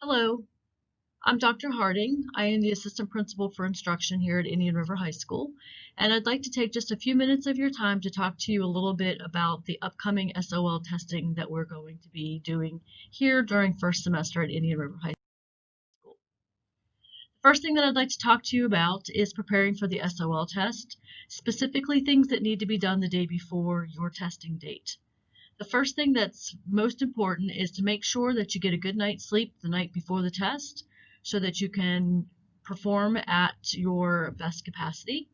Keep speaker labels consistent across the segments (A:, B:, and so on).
A: Hello, I'm Dr. Harding. I am the Assistant Principal for Instruction here at Indian River High School, and I'd like to take just a few minutes of your time to talk to you a little bit about the upcoming SOL testing that we're going to be doing here during first semester at Indian River High School. The first thing that I'd like to talk to you about is preparing for the SOL test, specifically things that need to be done the day before your testing date. The first thing that's most important is to make sure that you get a good night's sleep the night before the test so that you can perform at your best capacity.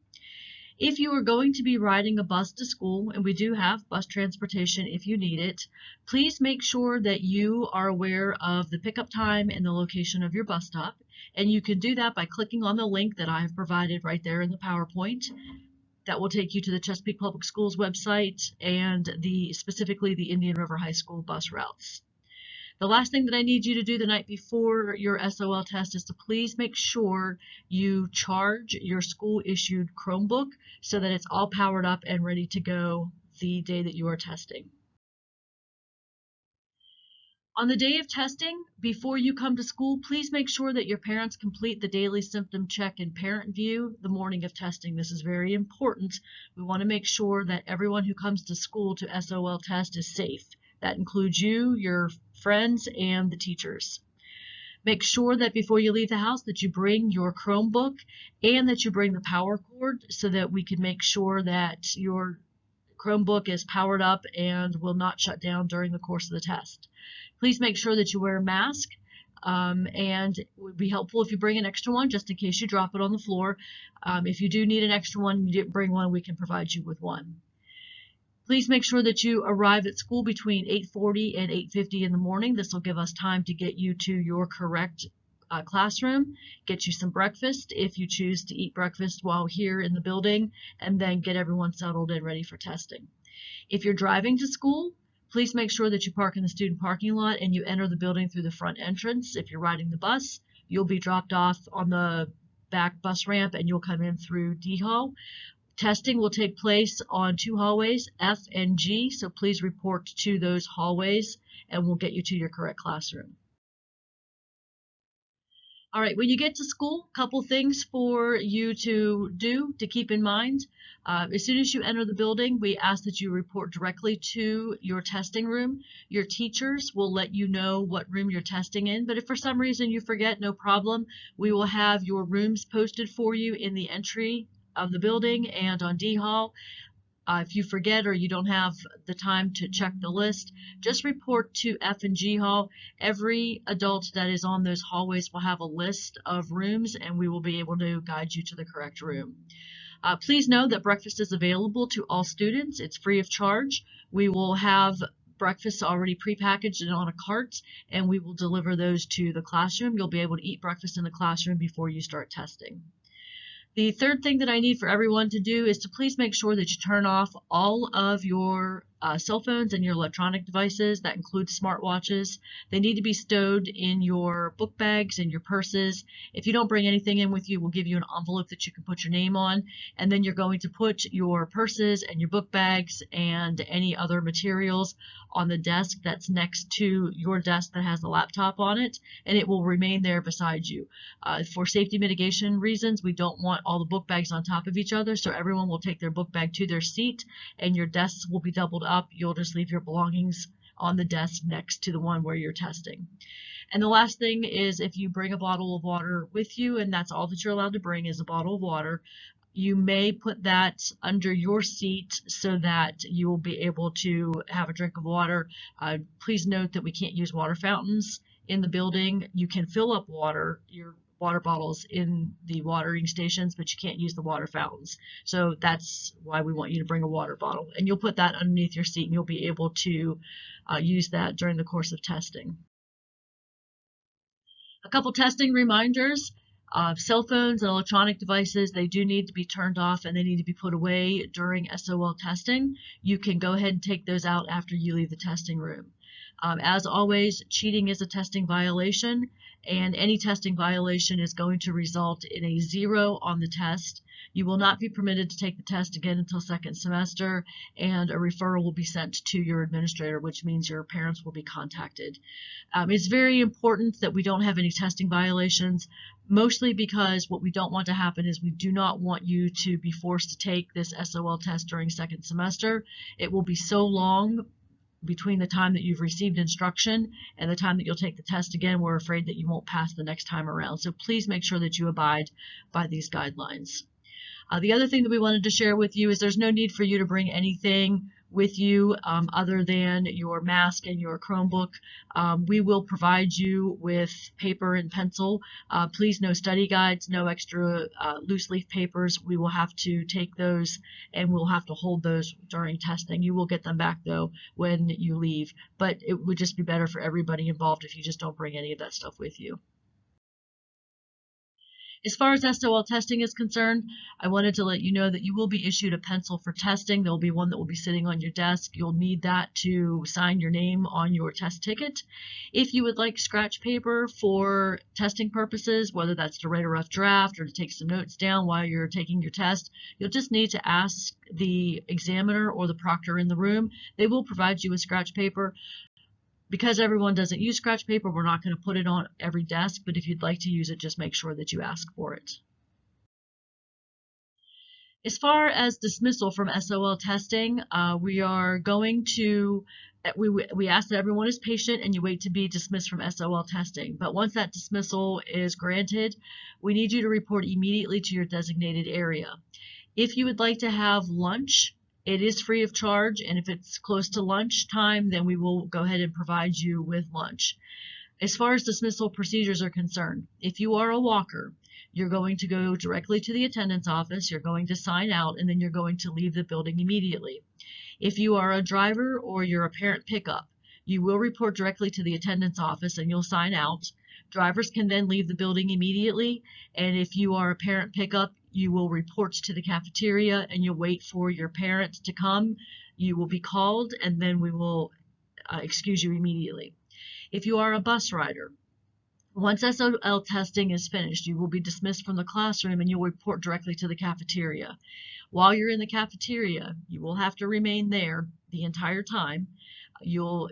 A: If you are going to be riding a bus to school, and we do have bus transportation if you need it, please make sure that you are aware of the pickup time and the location of your bus stop. And you can do that by clicking on the link that I have provided right there in the PowerPoint. That will take you to the Chesapeake Public Schools website and specifically the Indian River High School bus routes. The last thing that I need you to do the night before your SOL test is to please make sure you charge your school-issued Chromebook so that it's all powered up and ready to go the day that you are testing. On the day of testing, before you come to school, please make sure that your parents complete the daily symptom check in Parent View the morning of testing. This is very important. We want to make sure that everyone who comes to school to SOL test is safe. That includes you, your friends, and the teachers. Make sure that before you leave the house that you bring your Chromebook and that you bring the power cord so that we can make sure that your Chromebook is powered up and will not shut down during the course of the test. Please make sure that you wear a mask, and it would be helpful if you bring an extra one just in case you drop it on the floor. If you do need an extra one and you didn't bring one, we can provide you with one. Please make sure that you arrive at school between 8:40 and 8:50 in the morning. This will give us time to get you to your correct classroom, get you some breakfast if you choose to eat breakfast while here in the building, and then get everyone settled and ready for testing. If you're driving to school, please make sure that you park in the student parking lot and you enter the building through the front entrance. If you're riding the bus, you'll be dropped off on the back bus ramp and you'll come in through D Hall. Testing will take place on two hallways, F and G, so please report to those hallways and we'll get you to your correct classroom. All right, when you get to school, a couple things for you to do to keep in mind. As soon as you enter the building, we ask that you report directly to your testing room. Your teachers will let you know what room you're testing in, but if for some reason you forget, no problem. We will have your rooms posted for you in the entry of the building and on D Hall. If you forget or you don't have the time to check the list, just report to F and G Hall. Every adult that is on those hallways will have a list of rooms and we will be able to guide you to the correct room. Please know that breakfast is available to all students. It's free of charge. We will have breakfast already prepackaged and on a cart, and we will deliver those to the classroom. You'll be able to eat breakfast in the classroom before you start testing. The third thing that I need for everyone to do is to please make sure that you turn off all of your cell phones and your electronic devices. That includes smartwatches. They need to be stowed in your book bags and your purses. If you don't bring anything in with you, we'll give you an envelope that you can put your name on, and then you're going to put your purses and your book bags and any other materials on the desk that's next to your desk that has a laptop on it, and it will remain there beside you. For safety mitigation reasons, we don't want all the book bags on top of each other, so everyone will take their book bag to their seat and your desks will be doubled up. You'll just leave your belongings on the desk next to the one where you're testing. And the last thing is if you bring a bottle of water with you, and that's all that you're allowed to bring is a bottle of water, you may put that under your seat so that you will be able to have a drink of water. Please note that we can't use water fountains in the building. You can fill up your water bottles in the watering stations, but you can't use the water fountains. So that's why we want you to bring a water bottle. And you'll put that underneath your seat and you'll be able to use that during the course of testing. A couple testing reminders. Cell phones and electronic devices, they do need to be turned off and they need to be put away during SOL testing. You can go ahead and take those out after you leave the testing room. As always, cheating is a testing violation, and any testing violation is going to result in a 0 on the test. You will not be permitted to take the test again until second semester, and a referral will be sent to your administrator, which means your parents will be contacted. It's very important that we don't have any testing violations, mostly because what we don't want to happen is we do not want you to be forced to take this SOL test during second semester. It will be so long between the time that you've received instruction and the time that you'll take the test again, we're afraid that you won't pass the next time around. So please make sure that you abide by these guidelines. The other thing that we wanted to share with you is there's no need for you to bring anything with you other than your mask and your Chromebook. We will provide you with paper and pencil. Please, no study guides, no extra loose leaf papers. We will have to take those and we'll have to hold those during testing. You will get them back though when you leave, but it would just be better for everybody involved if you just don't bring any of that stuff with you. As far as SOL testing is concerned, I wanted to let you know that you will be issued a pencil for testing. There will be one that will be sitting on your desk. You'll need that to sign your name on your test ticket. If you would like scratch paper for testing purposes, whether that's to write a rough draft or to take some notes down while you're taking your test, you'll just need to ask the examiner or the proctor in the room. They will provide you with scratch paper. Because everyone doesn't use scratch paper, we're not going to put it on every desk, but if you'd like to use it, just make sure that you ask for it. As far as dismissal from SOL testing, we are going to, we ask that everyone is patient and you wait to be dismissed from SOL testing. But once that dismissal is granted, we need you to report immediately to your designated area. If you would like to have lunch, it is free of charge, and if it's close to lunchtime, then we will go ahead and provide you with lunch. As far as dismissal procedures are concerned, if you are a walker, you're going to go directly to the attendance office, you're going to sign out, and then you're going to leave the building immediately. If you are a driver or you're a parent pickup, you will report directly to the attendance office and you'll sign out. Drivers can then leave the building immediately, and if you are a parent pickup, you will report to the cafeteria and you'll wait for your parent to come. You will be called and then we will excuse you immediately. If you are a bus rider, once SOL testing is finished, you will be dismissed from the classroom and you'll report directly to the cafeteria. While you're in the cafeteria, you will have to remain there the entire time. You'll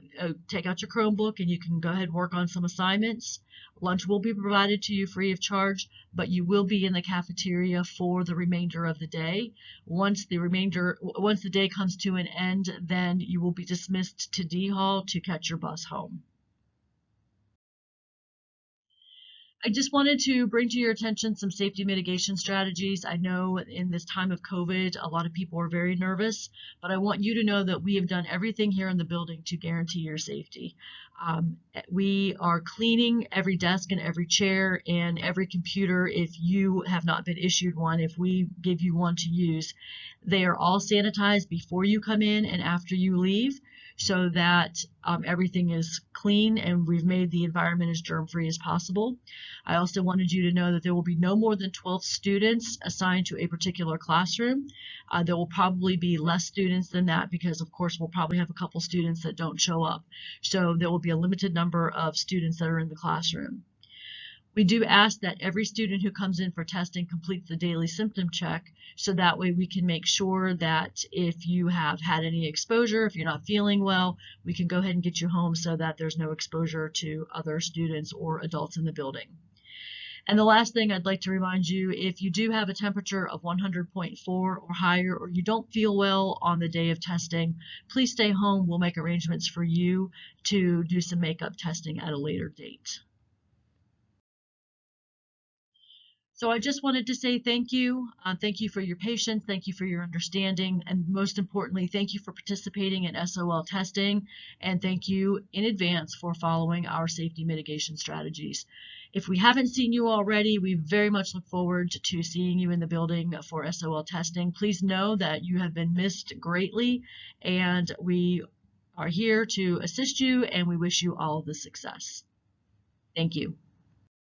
A: take out your Chromebook and you can go ahead and work on some assignments. Lunch will be provided to you free of charge, but you will be in the cafeteria for the remainder of the day. Once the day comes to an end, then you will be dismissed to D Hall to catch your bus home. I just wanted to bring to your attention some safety mitigation strategies. I know in this time of COVID, a lot of people are very nervous, but I want you to know that we have done everything here in the building to guarantee your safety. We are cleaning every desk and every chair and every computer if you have not been issued one, if we give you one to use. They are all sanitized before you come in and after you leave, so that everything is clean and we've made the environment as germ-free as possible. I also wanted you to know that there will be no more than 12 students assigned to a particular classroom. There will probably be less students than that because, of course, we'll probably have a couple students that don't show up. So there will be a limited number of students that are in the classroom. We do ask that every student who comes in for testing completes the daily symptom check, so that way we can make sure that if you have had any exposure, if you're not feeling well, we can go ahead and get you home so that there's no exposure to other students or adults in the building. And the last thing I'd like to remind you, if you do have a temperature of 100.4 or higher, or you don't feel well on the day of testing, please stay home. We'll make arrangements for you to do some makeup testing at a later date. So I just wanted to say thank you. Thank you for your patience. Thank you for your understanding. And most importantly, thank you for participating in SOL testing. And thank you in advance for following our safety mitigation strategies. If we haven't seen you already, we very much look forward to seeing you in the building for SOL testing. Please know that you have been missed greatly, and we are here to assist you, and we wish you all the success. Thank you.